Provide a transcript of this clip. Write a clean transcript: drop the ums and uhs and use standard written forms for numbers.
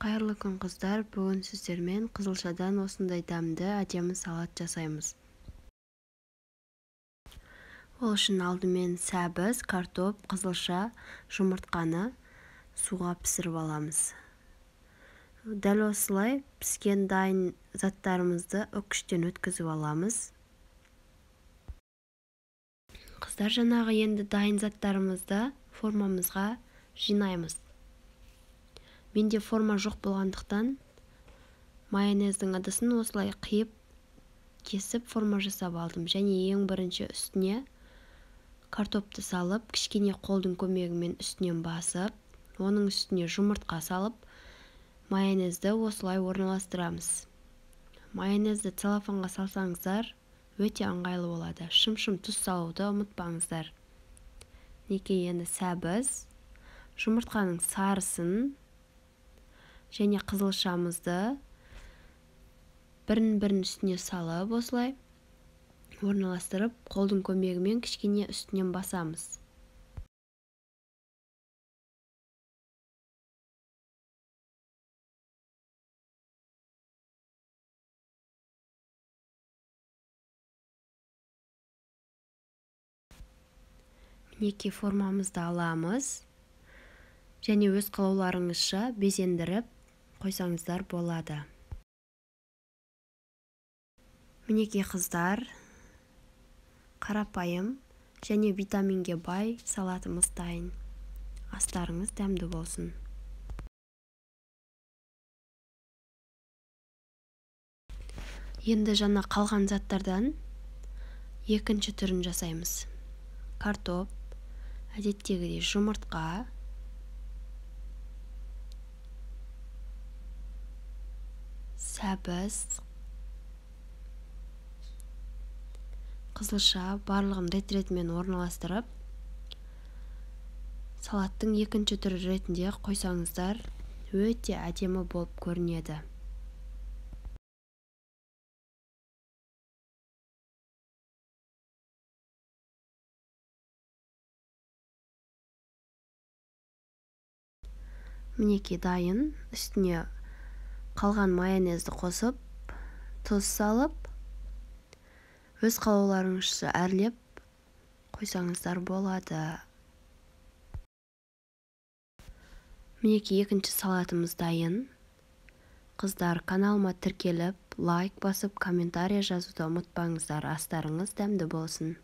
Қайырлы күн қыздар, бүгін сіздермен қызылшадан осындай дәмді әдемі салат жасаймыз. Ол үшін алдымен сәбіз, картоп, қызылша, жұмыртқаны суға пісіріп аламыз. Дәл осылай піскен дайын заттарымызды үккіштен өткізіп аламыз. Қыздар, жаңағы енді дайын заттарымызды формамызға жинаймыз. Менде форма жоқ болғандықтан майонездің ыдысын осылай қиып кесіп форма жасап алдым. Және ең бірінші үстіне картопты салып, кішкене қолдың көмегімен үстінен басып, оның үстіне жұмыртқа салып, майонезді осылай орналастырамыз. Майонезді целлофанға салсаңыздар, өте ыңғайлы болады. Шым-шым тұз салуды ұмытпаңыздар. Неке енді сәбіз, жұмыртқаның сарысын және қызылшамызды бірін үстіне салып, осылай орналастырып, қолдың көмегімен кішкене үстінен басамыз. Мінеки формамызды аламыз және өз қалауларыңызша безендіріп қойсаңыздар болады. Мінеки қыздар, қарапайым және витаминге бай салатымыз дайын. Астарыңыз дәмді болсын. Енді жаңа қалған заттардан екінші түрін жасаймыз. Картоп, әдеттегідей жұмыртқа, сәбіз, қызылша барлығын рет-ретімен орналастырып, салаттың екінші түрі ретінде қойсаңыздар, өте әдемі болып көрінеді. Мінеки дайын, үстіне қалған майонезді қосып, тұз салып, өз қалауларыңызша әрлеп қойсаңыздар болады. Мінеки екінші салатымыз дайын. Қыздар, каналыма тіркеліп, лайк басып, комментария жазуды ұмытпаңыздар. Астарыңыз дәмді болсын.